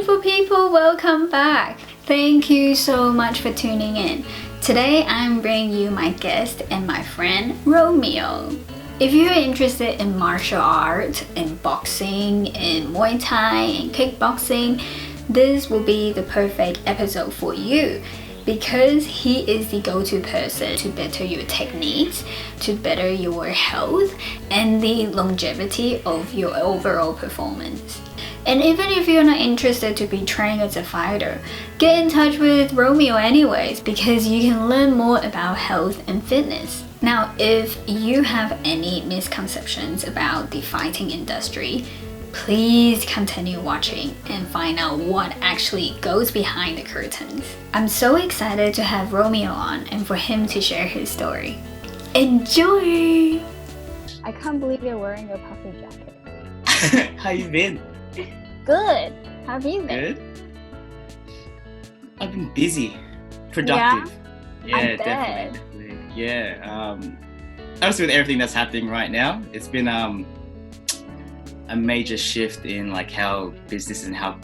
beautiful people, welcome back. Thank you so much for tuning in. Today I'm bringing you my guest and my friend Romeo. If you're interested in martial art, in boxing, in Muay Thai, and kickboxing, this will be the perfect episode for you because he is the go-to person to better your techniques, to better your health, and the longevity of your overall performance. And even if you're not interested to be trained as a fighter, get in touch with Romeo anyways because you can learn more about health and fitness. Now, if you have any misconceptions about the fighting industry, please continue watching and find out what actually goes behind the curtains. I'm so excited to have Romeo on and for him to share his story. Enjoy! I can't believe you're wearing your puffy jacket. How you been? Good. How have you been? Good. I've been busy, productive. I bet. Definitely. Yeah. Obviously, with everything that's happening right now, it's been a major shift in like how business and how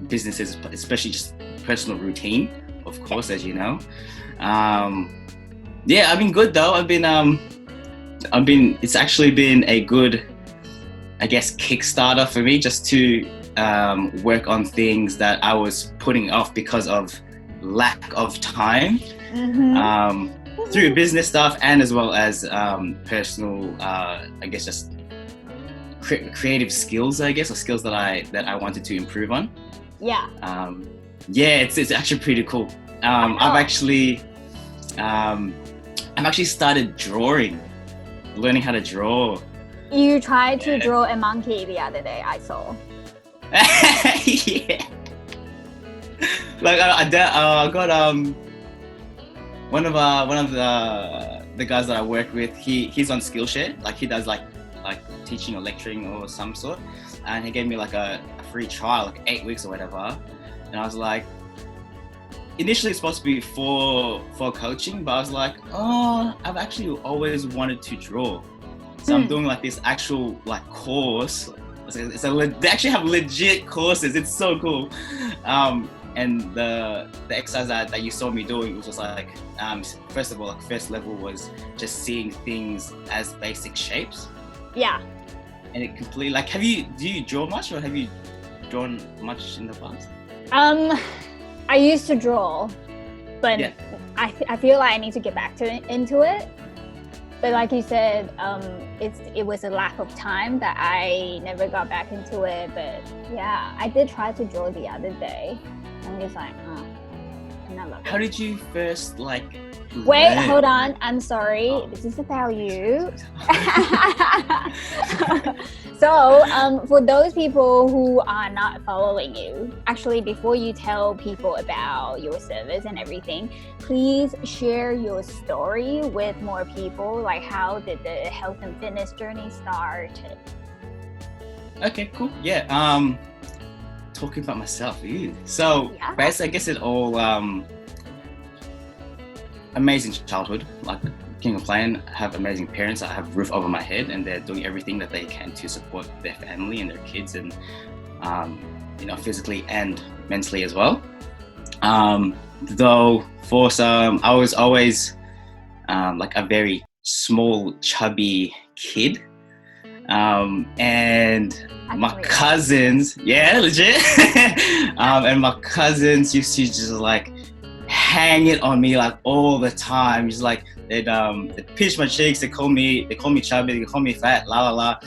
businesses, especially just personal routine, of course, as you know. Yeah, I've been good though. It's actually been a good, I guess, Kickstarter for me just to work on things that I was putting off because of lack of time, through business stuff and as well as personal, I guess, just creative skills, I guess, or skills that I wanted to improve on. Yeah. Yeah, it's actually pretty cool. I've actually started learning how to draw. You tried to draw a monkey the other day, I saw. Yeah. Like I got one of the guys that I work with. He's on Skillshare. Like he does like teaching or lecturing or some sort, and he gave me like a free trial, like 8 weeks or whatever. And I was like, initially it's supposed to be for coaching, but I was like, oh, I've actually always wanted to draw. So I'm doing like this actual like course. They actually have legit courses. It's so cool. And the exercise that you saw me doing was just like, first of all, like first level was just seeing things as basic shapes. Yeah. And it completely like, do you draw much or have you drawn much in the past? I used to draw, but yeah. I feel like I need to get back into it. But like you said, it was a lack of time that I never got back into it. But yeah, I did try to draw the other day. I'm just like, never. How did you first like? Wait, hold on. I'm sorry. This is about you. So, for those people who are not following you, actually, before you tell people about your service and everything, please share your story with more people. Like, how did the health and fitness journey start? Okay, cool. Yeah. Talking about myself. Ew. So, basically, I guess it all. Amazing childhood, like King of Playing, have amazing parents. I have a roof over my head and they're doing everything that they can to support their family and their kids and physically and mentally as well. Though for some, I was always like a very small, chubby kid. And my cousins, yeah, legit. And my cousins used to just like hang it on me like all the time. Just like they'd pinch my cheeks, they call me chubby, they call me fat, la la la.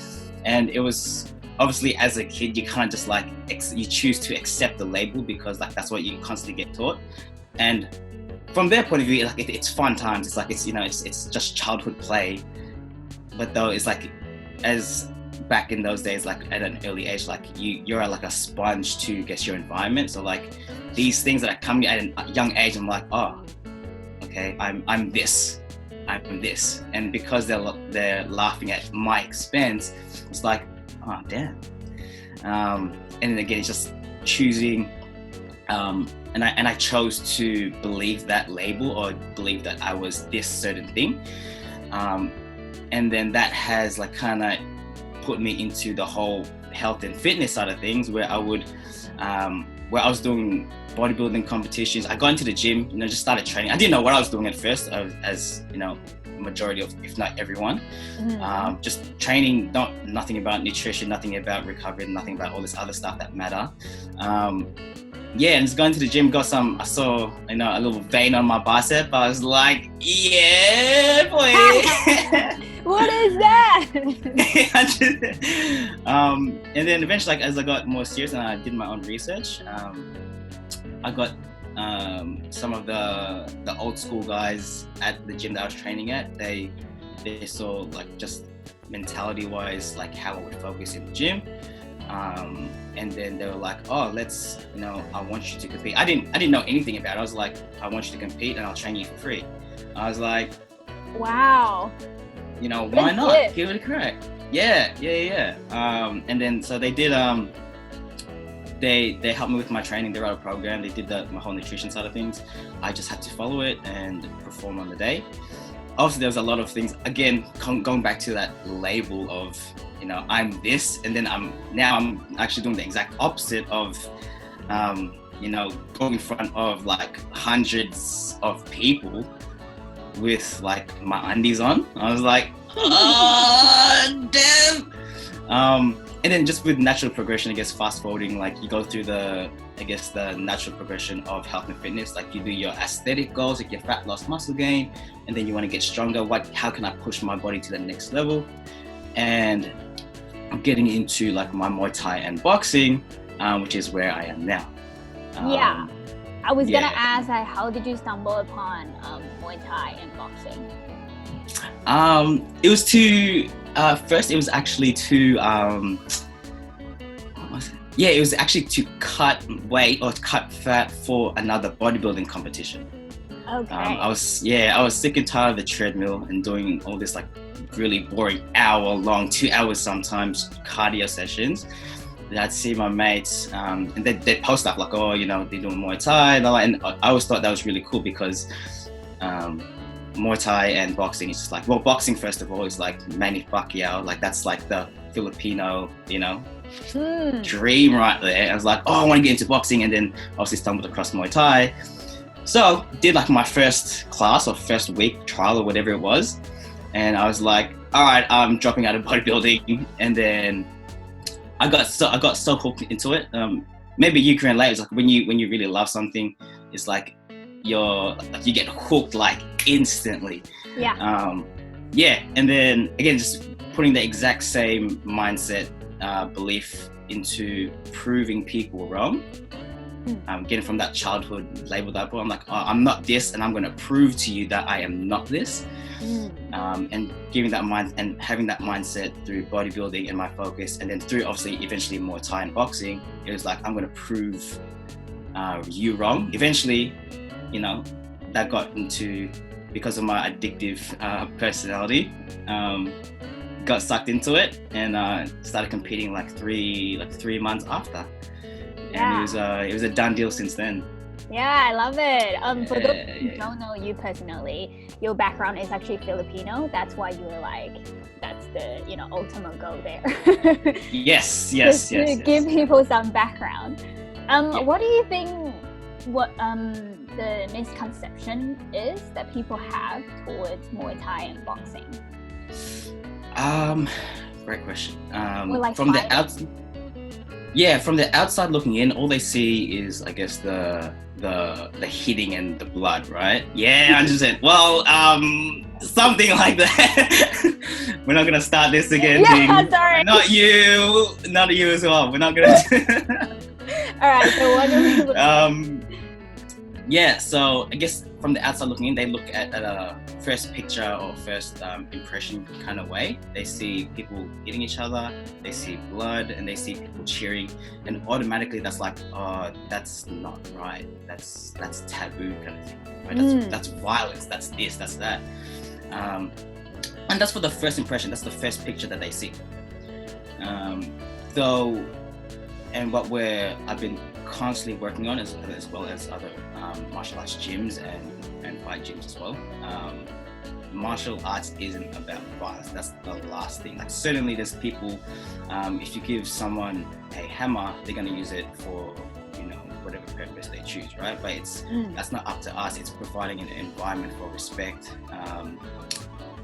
And it was obviously, as a kid, you kind of just like you choose to accept the label because like that's what you constantly get taught. And from their point of view, like it's fun times. It's like it's just childhood play. But though it's like, as back in those days, like at an early age, like you're like a sponge to guess your environment. So like these things that are coming at a young age, I'm like, oh, okay, I'm this, and because they're laughing at my expense, it's like, oh damn. And then again, it's just choosing, and I chose to believe that label or believe that I was this certain thing, and then that has like kind of put me into the whole health and fitness side of things, where I was doing bodybuilding competitions. I got into the gym, just started training. I didn't know what I was doing at first, as majority of, if not everyone, just training, nothing about nutrition, nothing about recovery, nothing about all this other stuff that matter. And just going to the gym, I saw a little vein on my bicep. I was like, yeah, boy. What is that? And then eventually, as I got more serious and I did my own research, I got some of the old school guys at the gym that I was training at. They saw just mentality wise, how I would focus in the gym. And then they were like, oh, let's, I want you to compete. I didn't know anything about it. I was like, I want you to compete and I'll train you for free. I was like, wow. Why not? Give it a crack. Yeah. And then, so they did, they helped me with my training. They wrote a program. They did my whole nutrition side of things. I just had to follow it and perform on the day. Obviously, there was a lot of things, again, going back to that label of, I'm this, and then I'm actually doing the exact opposite of, going in front of hundreds of people with my undies on. I was like, oh, damn. And then just with natural progression, I guess fast forwarding, you go through the natural progression of health and fitness. You do your aesthetic goals, your fat loss, muscle gain, and then you want to get stronger. How can I push my body to the next level? And I'm getting into my Muay Thai and boxing, which is where I am now. I was gonna ask, how did you stumble upon Muay Thai and boxing? It was first it was actually to it was actually to cut weight or to cut fat for another bodybuilding competition. Okay. I was sick and tired of the treadmill and doing all this really boring hour-long, 2 hours sometimes, cardio sessions. And I'd see my mates, and they'd post stuff oh, they're doing Muay Thai, and I always thought that was really cool because Muay Thai and boxing is just boxing first of all is Manny Pacquiao, that's the Filipino, dream right there. I was like, oh, I want to get into boxing, and then obviously stumbled across Muay Thai. So did my first class or first week trial or whatever it was, and I was like, all right, I'm dropping out of bodybuilding. And then I got so hooked into it. Maybe you can relate. It's when you really love something, it's you get hooked instantly. And then again, just putting the exact same mindset, belief into proving people wrong. Getting from that childhood label that I'm like, oh, I'm not this, and I'm going to prove to you that I am not this. And giving that mind and having that mindset through bodybuilding and my focus, and then through obviously eventually Muay Thai and boxing, it was I'm going to prove you wrong. Eventually, that got into, because of my addictive personality, got sucked into it and started competing 3 months after. And it was a done deal since then. Yeah, I love it. For those who don't know you personally, your background is actually Filipino. That's why you were that's the ultimate goal there. Yes. Give people some background. What do you think? What the misconception is that people have towards Muay Thai and boxing? Great question. From the outside. Yeah, from the outside looking in, all they see is, I guess, the hitting and the blood, right? Yeah, 100%. Well, something like that. We're not gonna start this again. Sorry. Not you as well. We're not gonna. All right. So what do we? So I guess from the outside looking in, they look at a first picture or first impression kind of way. They see people hitting each other, they see blood, and they see people cheering, and automatically that's oh, that's not right. That's taboo kind of thing. Right? That's violence. That's this. That's that. And that's for the first impression. That's the first picture that they see. and I've been constantly working on, as well as other martial arts gyms and fight gyms as well. Martial arts isn't about violence. That's the last thing. Like, certainly there's people, if you give someone a hammer, they're going to use it for, whatever purpose they choose, right? But that's not up to us. It's providing an environment for respect,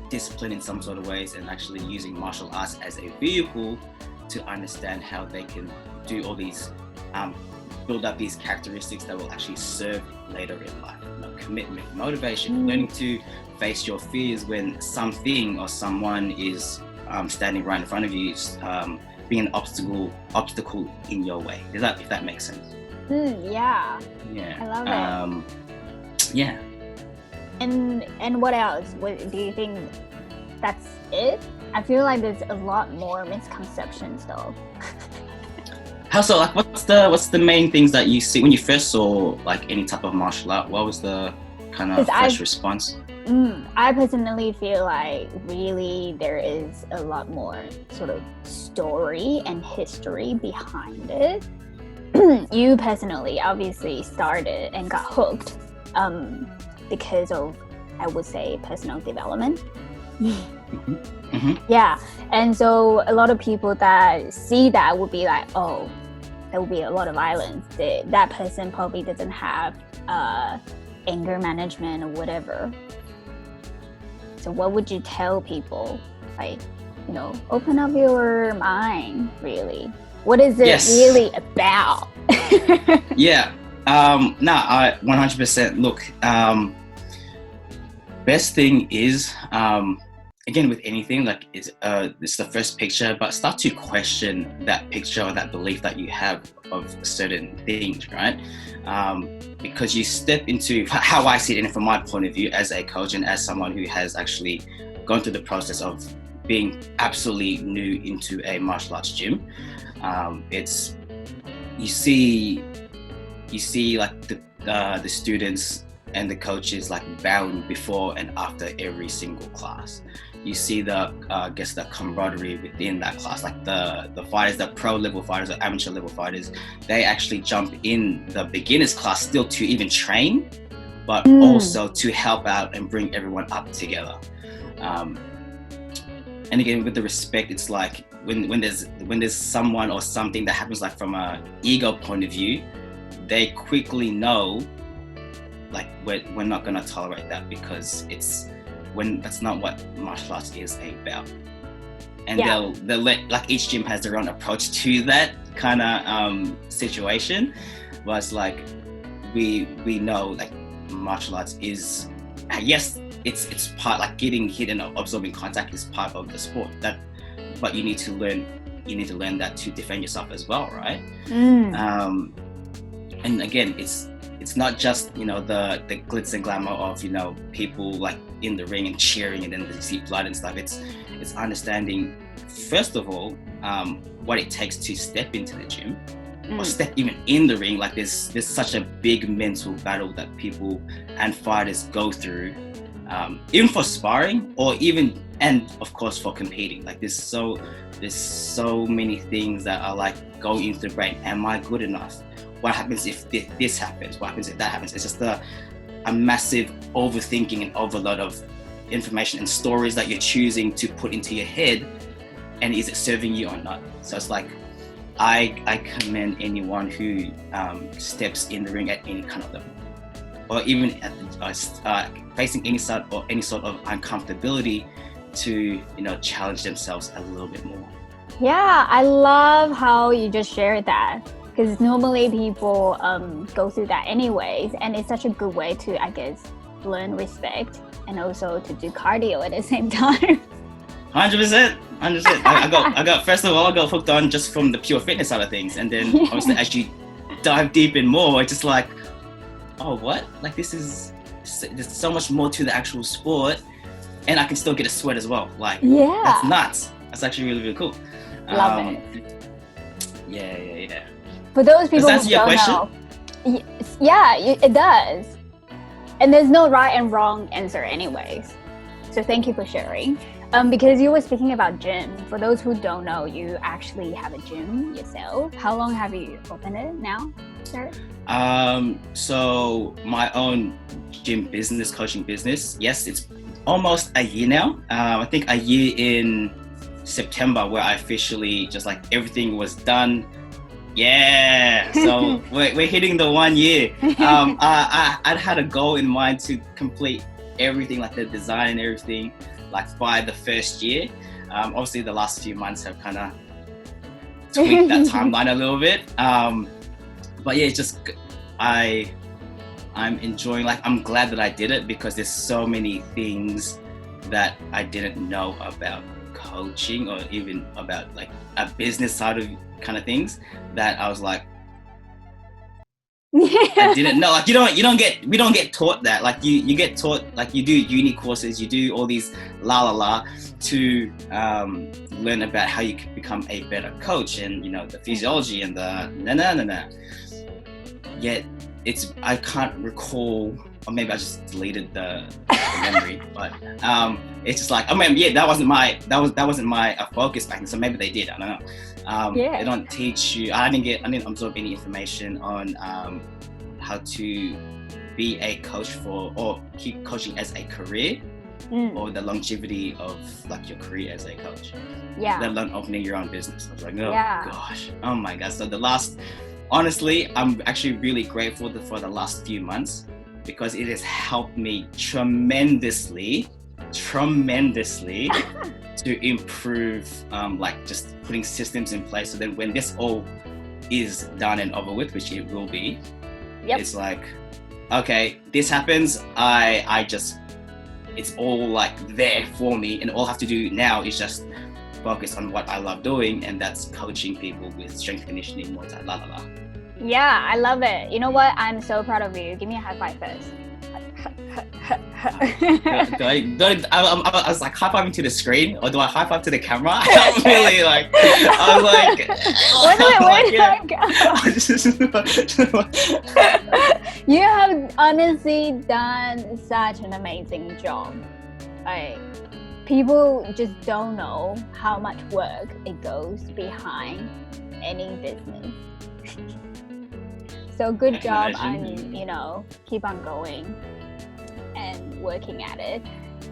discipline in some sort of ways, and actually using martial arts as a vehicle to understand how they can do all these, build up these characteristics that will actually serve later in life. Commitment, motivation, learning to face your fears when something or someone is standing right in front of you, being an obstacle in your way. If that makes sense. Yeah. I love it. Yeah. And what else? What do you think? That's it? I feel like there's a lot more misconceptions though. How so? Like, what's the main things that you see when you first saw like any type of martial art? What was the kind of first response? I personally feel like really there is a lot more sort of story and history behind it. You personally obviously started and got hooked because of, I would say, personal development. Yeah, and so a lot of people that see that would be like, oh, there will be a lot of violence. That person probably doesn't have anger management or whatever. So what would you tell people? Like, open up your mind, really. What is it really about? Yeah. I 100%. Look, best thing is, again, with anything, like it's the first picture, but start to question that picture or that belief that you have of certain things, right? Because you step into how I see it, and from my point of view as a coach and as someone who has actually gone through the process of being absolutely new into a martial arts gym, it's you see like the students and the coaches like bowing before and after every single class. You see the camaraderie within that class, like the fighters, the pro level fighters or amateur level fighters, they actually jump in the beginners class still to even train, but also to help out and bring everyone up together. And again, with the respect, it's like when there's someone or something that happens, like from a ego point of view, they quickly know, like we're not gonna tolerate that, because that's not what martial arts is about. And they'll let, like, each gym has their own approach to that kind of situation, but it's like we know, like, martial arts is, yes, it's part, like getting hit and absorbing contact is part of the sport, but you need to learn that to defend yourself as well, right? And again, it's not just, the glitz and glamour of, people like in the ring and cheering and then you see blood and stuff. It's understanding, first of all, what it takes to step into the gym or step even in the ring. Like there's such a big mental battle that people and fighters go through, even for sparring and of course for competing. Like there's so many things that are like going into the brain. Am I good enough? What happens if this happens? What happens if that happens? It's just a massive overthinking and overload of information and stories that you're choosing to put into your head, and is it serving you or not? So it's like, I commend anyone who steps in the ring at any kind of level, or even at facing any sort of uncomfortability, to challenge themselves a little bit more. Yeah, I love how you just shared that, because normally people go through that anyways, and it's such a good way to, I guess, learn respect and also to do cardio at the same time. 100%. I got first of all, I got hooked on just from the pure fitness side of things, and then obviously as you dive deep in more, it's just like, oh, what? Like there's so much more to the actual sport, and I can still get a sweat as well. Like, that's nuts. That's actually really, really cool. Love it. Yeah. For those people who don't know, it does. And there's no right and wrong answer anyways. So thank you for sharing. Because you were speaking about gym. For those who don't know, you actually have a gym yourself. How long have you opened it now, sir? So my own gym business, coaching business. Yes, it's almost a year now. I think a year in September, where I officially just like everything was done. Yeah, so we're hitting the 1 year. I'd had a goal in mind to complete everything, like the design and everything, like by the first year. Obviously, the last few months have kind of tweaked that timeline a little bit. But yeah, it's just I'm enjoying. Like, I'm glad that I did it because there's so many things that I didn't know about coaching or even about like a business side of kind of things that I was like, I didn't know. Like we don't get taught that. Like you get taught, like you do uni courses, you do all these to learn about how you can become a better coach and, you know, the physiology and the Yet I can't recall, or maybe I just deleted the memory, but it's just like, I mean, yeah, that wasn't my focus back then. So maybe they did, I don't know. They don't teach you. I didn't absorb any information on how to be a coach or keep coaching as a career, or the longevity of like your career as a coach. Let alone opening your own business. I was like, gosh, oh my God. So honestly, I'm actually really grateful for the last few months because it has helped me tremendously to improve, like just putting systems in place so that when this all is done and over with, which it will be, it's like, okay, this happens, it's all like there for me, and all I have to do now is just focus on what I love doing, and that's coaching people with strength conditioning, Muay Thai, Yeah, I love it. You know what? I'm so proud of you. Give me a high five first. I was like high fiving to the screen, or do I high five to the camera? I'm really like, I was like, where did I go? You have honestly done such an amazing job. Like, people just don't know how much work it goes behind any business. So good job on, you know, keep on going and working at it.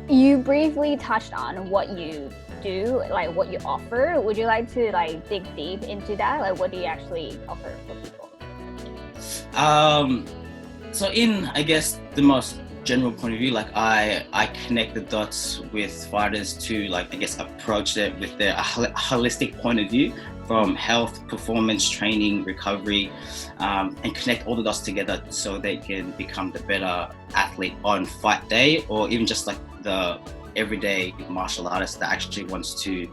You briefly touched on what you do, like what you offer. Would you like to like dig deep into that? Like, what do you actually offer for people? So in, I guess, the most general point of view, like I connect the dots with fighters to, like, I guess, approach it with a holistic point of view from health, performance, training, recovery, and connect all the dots together so they can become the better athlete on fight day, or even just like the everyday martial artist that actually wants to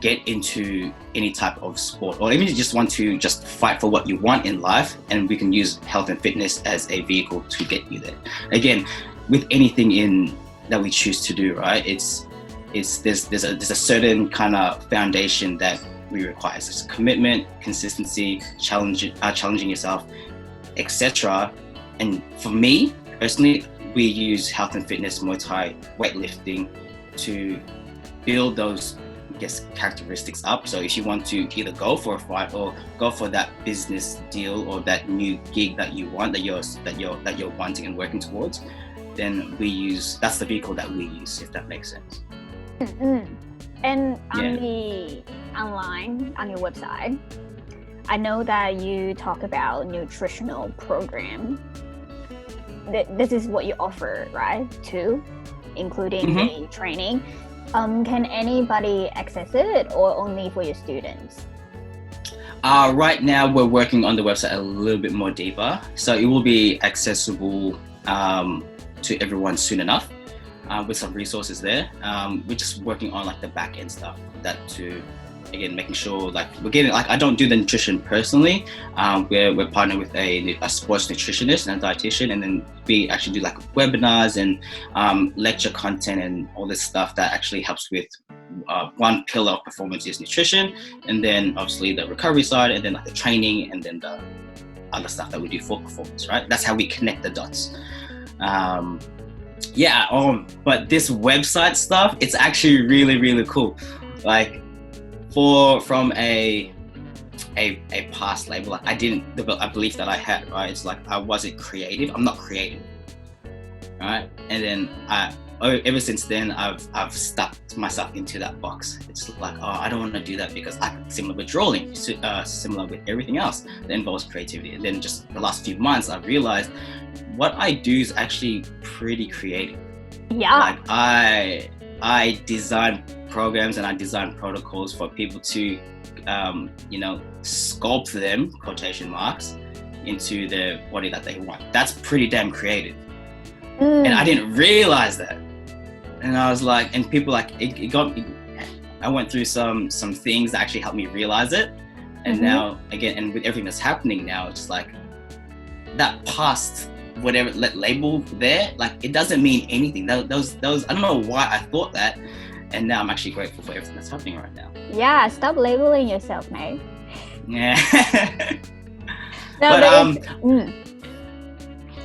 get into any type of sport, or even just want to just fight for what you want in life, and we can use health and fitness as a vehicle to get you there. Again, with anything that we choose to do, right? There's a certain kind of foundation that we require. So it's commitment, consistency, challenging yourself, etc. And for me personally, we use health and fitness, Muay Thai, weightlifting to build those, I guess, characteristics up. So if you want to either go for a fight or go for that business deal or that new gig that you want, that you're wanting and working towards, then that's the vehicle that we use, if that makes sense. Mm-hmm. And online on your website, I know that you talk about nutritional program. This is what you offer, right? Too, including the training. Can anybody access it, or only for your students? Right now, we're working on the website a little bit more deeper, so it will be accessible to everyone soon enough, with some resources there. We're just working on like the back end stuff, that to, again, making sure like we're getting, like, I don't do the nutrition personally. We're partnered with a sports nutritionist and a dietitian, and then we actually do like webinars and lecture content and all this stuff that actually helps with one pillar of performance is nutrition, and then obviously the recovery side, and then like the training, and then the other stuff that we do for performance, right? That's how we connect the dots. yeah, but this website stuff, it's actually really, really cool. Like from a past label, like I didn't develop a belief that I had, right? It's like I wasn't creative. I'm not creative, right? And then ever since then, I've stuck myself into that box. It's like, oh, I don't want to do that because similar with drawing, similar with everything else that involves creativity. And then just the last few months, I've realized what I do is actually pretty creative. Yeah. Like I design programs and I design protocols for people to, sculpt them, quotation marks, into the body that they want. That's pretty damn creative. And I didn't realize that. And I was like, and people like, it got me, I went through some things that actually helped me realize it. And now, again, and with everything that's happening now, it's like that past, whatever label there, like it doesn't mean anything. Those, I don't know why I thought that. And now I'm actually grateful for everything that's happening right now. Yeah, stop labeling yourself, mate. Yeah. No, but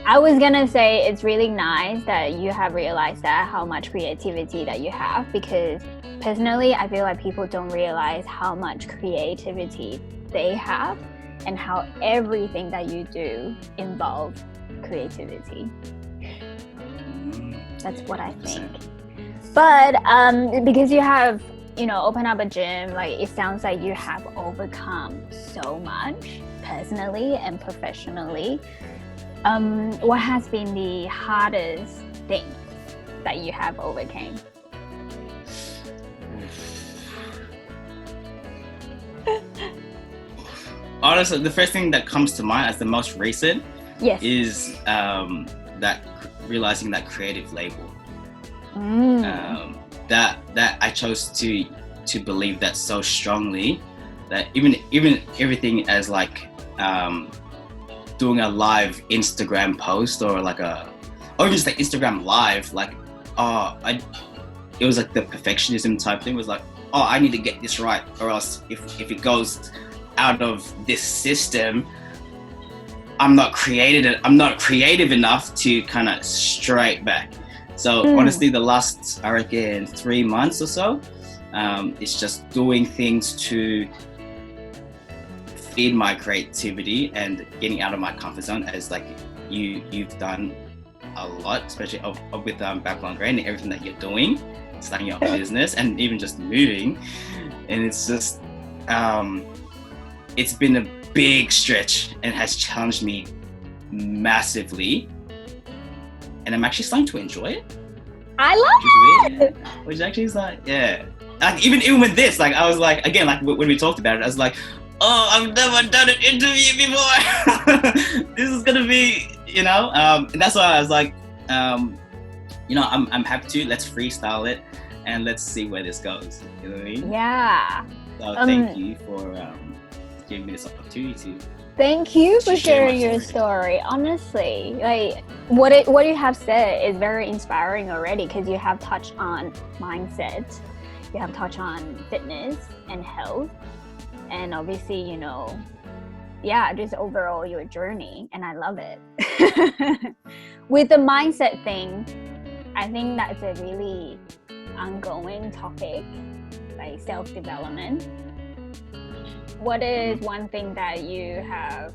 I was gonna say it's really nice that you have realized that how much creativity that you have, because personally I feel like people don't realize how much creativity they have and how everything that you do involves creativity. That's what I think. But because you have, opened up a gym, like it sounds like you have overcome so much personally and professionally. What has been the hardest thing that you have overcame? Honestly, the first thing that comes to mind as the most recent is that realizing that creative label. That I chose to believe that so strongly that even everything as like doing a live Instagram post or or just like Instagram live, like it was like the perfectionism type thing. It was like, oh, I need to get this right, or else if it goes out of this system, I'm not creative enough to kind of straight back. So honestly, the last, I reckon, 3 months or so, it's just doing things to feed my creativity and getting out of my comfort zone, as like you've done a lot, especially with Babylon Grey and everything that you're doing, starting your own business and even just moving. And it's just, it's been a big stretch and has challenged me massively. And I'm actually starting to enjoy it. I love it! Which actually is like, yeah. Like, even with this, like I was like, again, like when we talked about it, I was like, oh, I've never done an interview before. This is gonna be, and that's why I was like, I'm happy to, let's freestyle it and let's see where this goes. You know what I mean? Yeah. So thank you for giving me this opportunity. Thank you for sharing your story. Honestly, like what you have said is very inspiring already, because you have touched on mindset, you have touched on fitness and health, and obviously, just overall your journey, and I love it. With the mindset thing, I think that's a really ongoing topic, like self-development. What is one thing that you have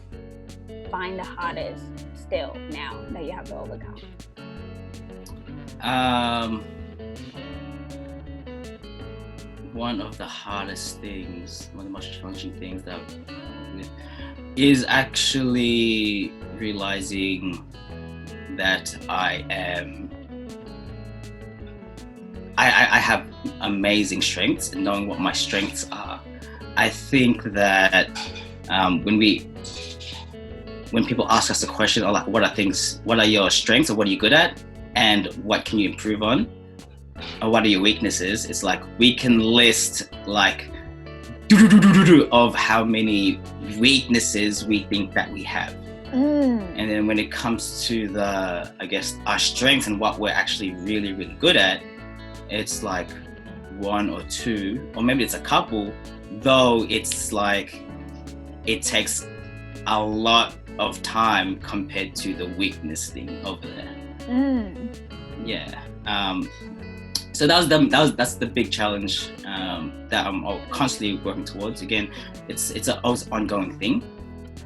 find the hardest still now that you have to overcome? One of the hardest things, one of the most challenging things that is actually realizing that I have amazing strengths, and knowing what my strengths are. I think that when people ask us a question, or like, what are your strengths, or what are you good at, and what can you improve on, or what are your weaknesses, it's like we can list like of how many weaknesses we think that we have. And then when it comes to our strengths and what we're actually really, really good at, it's like one or two, or maybe it's a couple, though it's like it takes a lot of time compared to the weakness thing over there. yeah. So that's the big challenge that I'm constantly working towards. Again, it's an always ongoing thing.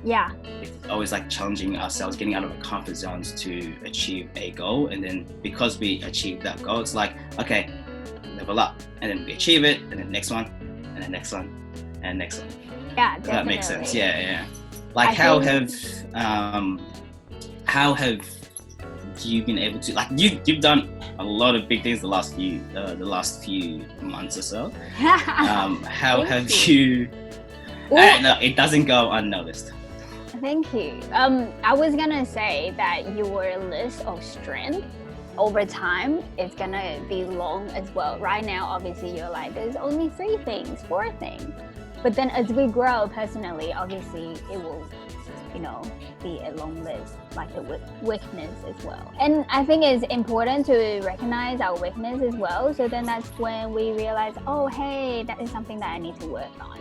Yeah. It's always like challenging ourselves, getting out of our comfort zones to achieve a goal. And then because we achieve that goal, it's like, okay, level up. And then we achieve it, and then next one, and then next one, and next one. Yeah, Does definitely. that make sense? Yeah. Like how have you been able to, like, you've done a lot of big things the last few months or so. How have you? No, it doesn't go unnoticed. Thank you. I was gonna say that your list of strength over time is gonna be long as well. Right now, obviously, you're like, there's only 3 things, 4 things. But then as we grow personally, obviously, it will, be a long list, like the weakness as well. And I think it's important to recognize our weakness as well. So then that's when we realize, oh, hey, that is something that I need to work on.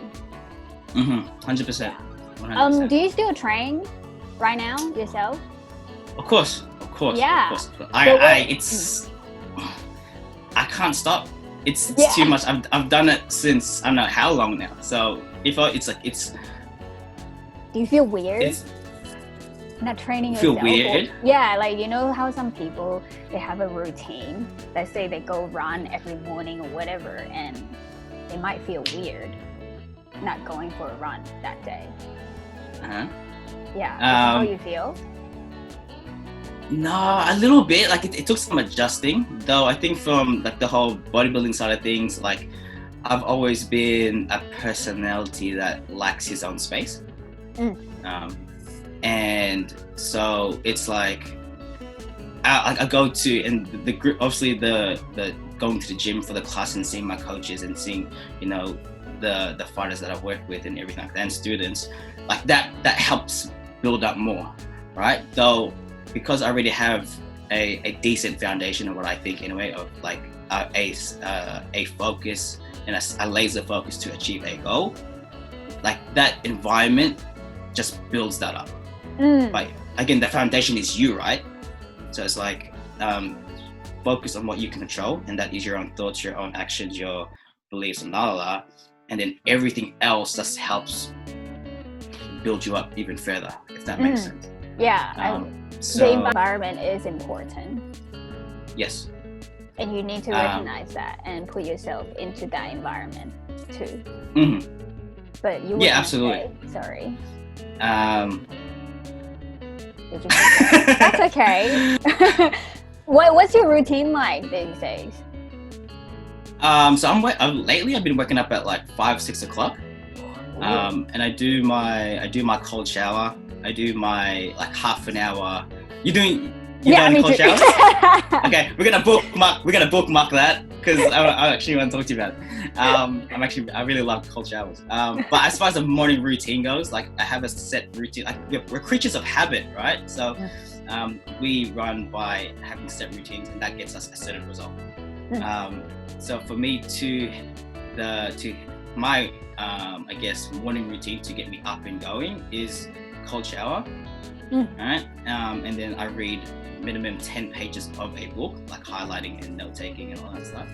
100%. 100%. Do you still train right now yourself? Of course. Yeah. Of course. I can't stop. It's too much. I've done it since I don't know how long now. So do you feel weird? Not training yourself? Feel weird? Yeah, like how some people, they have a routine. Let's say they go run every morning or whatever, and they might feel weird not going for a run that day. Yeah. Is that how you feel? No, a little bit. Like it took some adjusting, though. I think from like the whole bodybuilding side of things, like I've always been a personality that likes his own space. And so it's like I go to, and the group, obviously the going to the gym for the class and seeing my coaches and seeing the fighters that I work with and everything like that, and students like that helps build up more, right? Though because I already have a decent foundation of what I think anyway, of like a focus and a laser focus to achieve a goal, like that environment just builds that up. Like again, the foundation is you, right? So it's like focus on what you can control, and that is your own thoughts, your own actions, your beliefs, and and then everything else just helps build you up even further, if that makes sense. Yeah. The environment is important. Yes. And you need to recognize that and put yourself into that environment too. But you were absolutely. Sorry. Did you That's okay. What's your routine like these days? So lately I've been waking up at like 5-6 o'clock. And I do my cold shower. I do my like half an hour. You doing cold showers? Okay, we're gonna bookmark that because I actually want to talk to you about it. I really love cold showers. But as far as the morning routine goes, like I have a set routine. Like we're creatures of habit, right? So we run by having set routines, and that gets us a certain result. So for me to my I guess morning routine to get me up and going is cold shower. Right? And then I read minimum 10 pages of a book, like highlighting and note taking and all that stuff.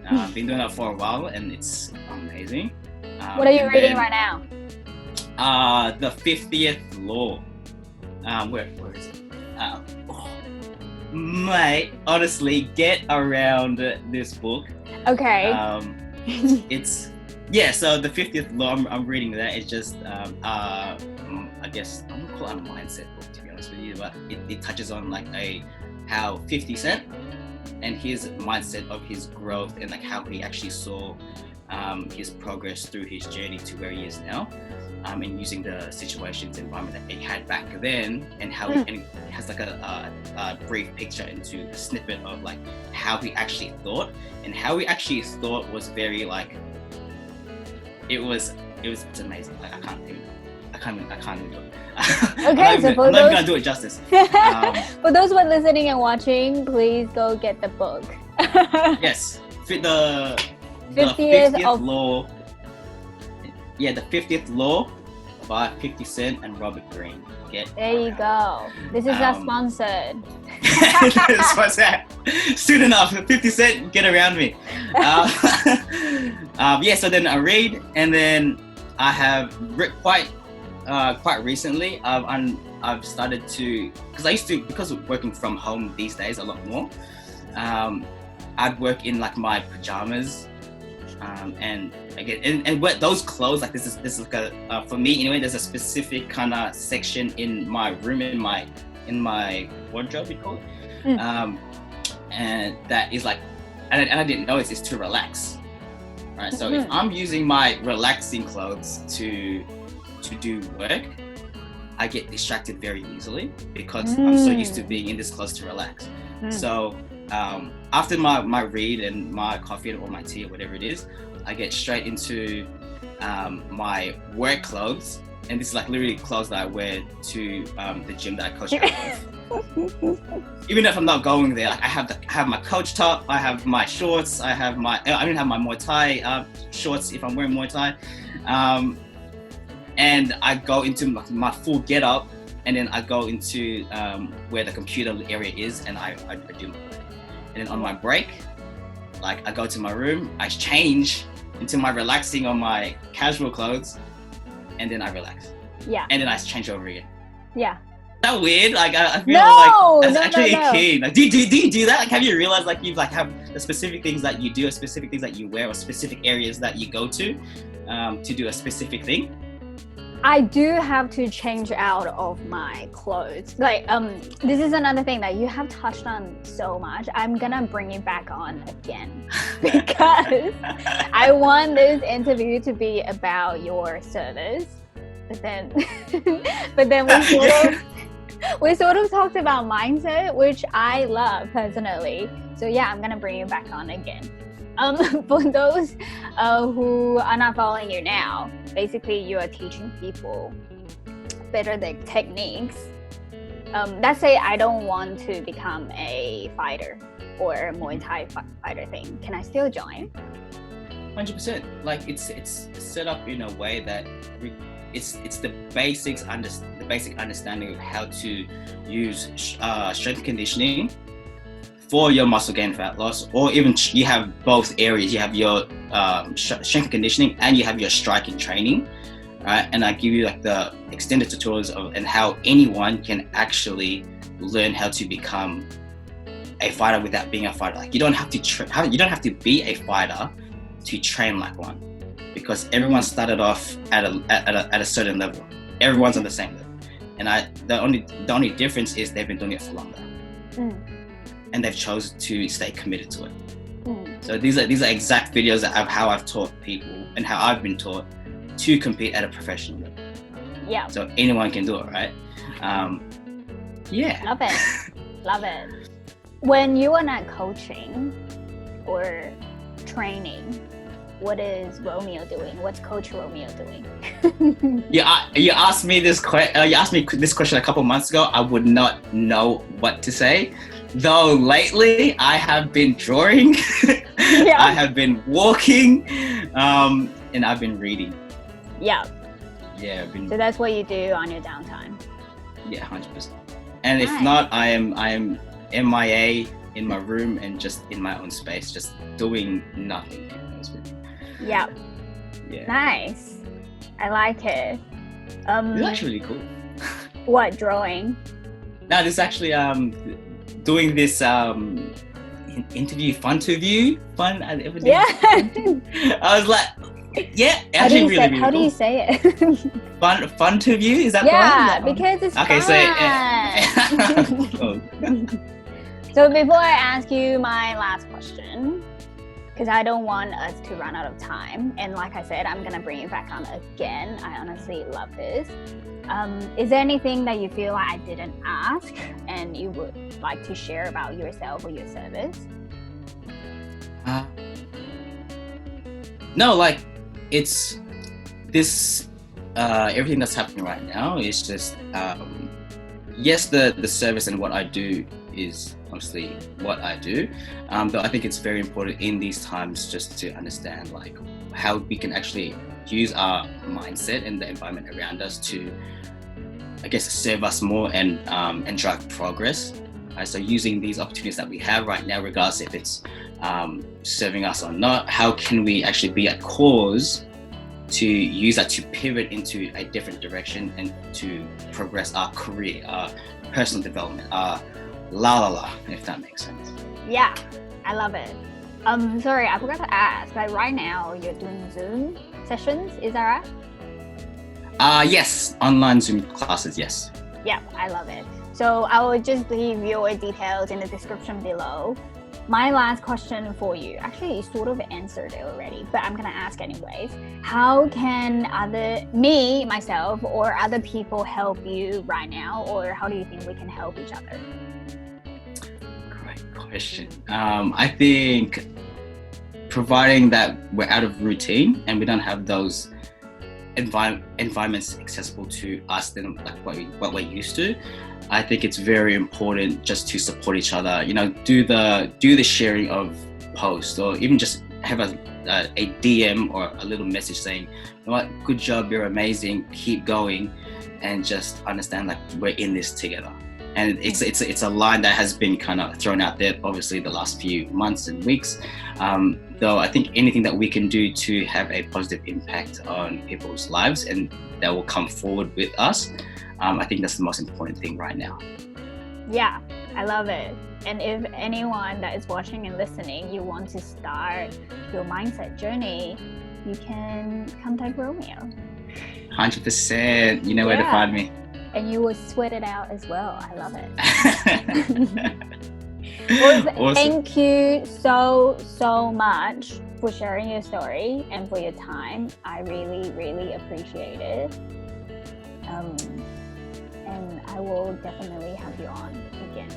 I've been doing that for a while, and it's amazing. What are you reading right now? The 50th Law. Where is it? Mate, honestly, get around this book. Okay. So the 50th Law, I'm reading that. It's just, I guess, I'm gonna call it a mindset book, to be honest with you, but it touches on like how 50 Cent and his mindset of his growth, and like how he actually saw his progress through his journey to where he is now, and using the situations, environment that he had back then, and how and it has like a brief picture into a snippet of like how he actually thought, and how he actually thought was very like it's amazing. Like I can't even do it. Okay, I'm not gonna do it justice. For those who are listening and watching, please go get the book. Yes, the 50th Law. Yeah, the 50th Law by 50 Cent and Robert Greene. There you go. This is not sponsored. Soon enough, 50 Cent, get around me. Yeah, so then I read, and then I have quite recently. I've started to, because of working from home these days a lot more. I'd work in like my pajamas, and again, and what those clothes, like this is like a for me anyway. There's a specific kind of section in my room, in my wardrobe, we call it, and that is like, and I didn't know it's to relax, right? So if I'm using my relaxing clothes to do work, I get distracted very easily because I'm so used to being in this clothes to relax. So after my read and my coffee or my tea or whatever it is, I get straight into my work clothes, and this is like literally clothes that I wear to the gym that I coach out of. Even if I'm not going there, like I have my coach top, I have my shorts, I even have my Muay Thai shorts if I'm wearing Muay Thai, and I go into my full get up, and then I go into where the computer area is, and I do my work. And then on my break, like I go to my room, I change into my relaxing or my casual clothes, and then I relax. Yeah. And then I change over again. Yeah. Is that weird? Like I feel like that's actually key. Like, do you do that? Like, have you realized like you like have the specific things that you do, or specific things that you wear, or specific areas that you go to do a specific thing? I do have to change out of my clothes. Like, this is another thing that you have touched on so much. I'm gonna bring it back on again because I want this interview to be about your service. But then we sort of talked about mindset, which I love personally. So yeah, I'm gonna bring you back on again. For those who are not following you now, basically you are teaching people better the techniques. Let's say I don't want to become a fighter or a Muay Thai fighter thing. Can I still join? 100%. Like it's set up in a way that it's the basic understanding of how to use strength conditioning for your muscle gain, fat loss, or even you have both areas. You have your strength conditioning and you have your striking training, right? And I give you like the extended tutorials and how anyone can actually learn how to become a fighter without being a fighter. Like you don't have to be a fighter to train like one, because everyone started off at a certain level. Everyone's on the same level, and the only difference is they've been doing it for longer. And they've chosen to stay committed to it. So these are exact videos of how I've taught people and how I've been taught to compete at a professional level. Yeah. So anyone can do it, right? Yeah. Love it. When you are not coaching or training, what is Romeo doing? What's Coach Romeo doing? You asked me this question a couple months ago. I would not know what to say. Though lately I have been drawing, I have been walking, and I've been reading. Yeah. Yeah. So that's what you do on your downtime. Yeah, 100%. And if not, I am MIA in my room and just in my own space, just doing nothing. Yeah. Yeah. Nice. I like it. It's actually really cool. What, drawing? No, this is actually doing this interview, fun. Yeah. I was like, yeah, actually really cool. How do you say it? Fun to view? Is that fun? Yeah, because it's okay, fun. So So before I ask you my last question, because I don't want us to run out of time, and like I said, I'm gonna bring you back on again. I honestly love this. Is there anything that you feel like I didn't ask and you would like to share about yourself or your service? No, like it's this everything that's happening right now is just yes, the service and what I do is obviously what I do, but I think it's very important in these times just to understand like how we can actually use our mindset and the environment around us to, I guess, serve us more and drive progress. So using these opportunities that we have right now, regardless if it's serving us or not, how can we actually be at cause to use that to pivot into a different direction and to progress our career, our personal development, our if that makes sense. Yeah, I love it. Sorry, I forgot to ask, like right now you're doing Zoom sessions, is that right? Yes, online Zoom classes, yes. Yeah, I love it. So I will just leave your details in the description below. My last question for you, actually you sort of answered it already, but I'm gonna ask anyways. How can myself, or other people help you right now, or how do you think we can help each other? Great question. I think providing that we're out of routine and we don't have those environments accessible to us than like what we're used to. I think it's very important just to support each other. Do the sharing of posts, or even just have a DM or a little message saying, you know what, good job, you're amazing, keep going, and just understand like we're in this together. And it's a line that has been kind of thrown out there, obviously, the last few months and weeks. Though I think anything that we can do to have a positive impact on people's lives and that will come forward with us, I think that's the most important thing right now. Yeah, I love it. And if anyone that is watching and listening, you want to start your mindset journey, you can contact Romeo. 100%. You know where to find me. And you will sweat it out as well. I love it. Well, awesome. Thank you so much for sharing your story and for your time. I really, really appreciate it. And I will definitely have you on again.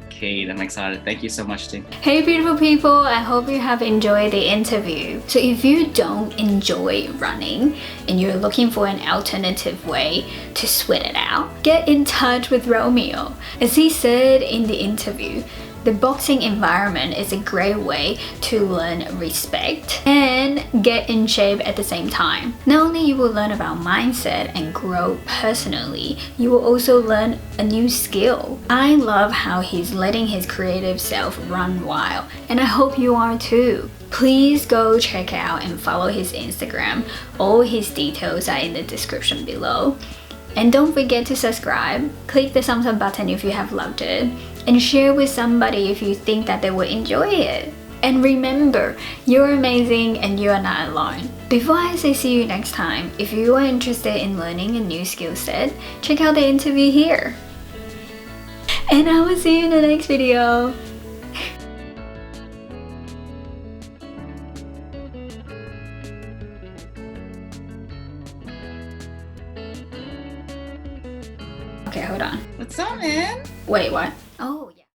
Okay, I'm excited. Thank you so much, Tim. Hey beautiful people, I hope you have enjoyed the interview. So if you don't enjoy running and you're looking for an alternative way to sweat it out, get in touch with Romeo. As he said in the interview, the boxing environment is a great way to learn respect and get in shape at the same time. Not only you will learn about mindset and grow personally, you will also learn a new skill. I love how he's letting his creative self run wild, and I hope you are too. Please go check out and follow his Instagram. All his details are in the description below. And don't forget to subscribe, click the thumbs up button if you have loved it, and share with somebody if you think that they will enjoy it. And remember, you're amazing and you are not alone. Before I say see you next time, if you are interested in learning a new skill set, check out the interview here. And I will see you in the next video. Okay, hold on. What's up, man? Wait, what?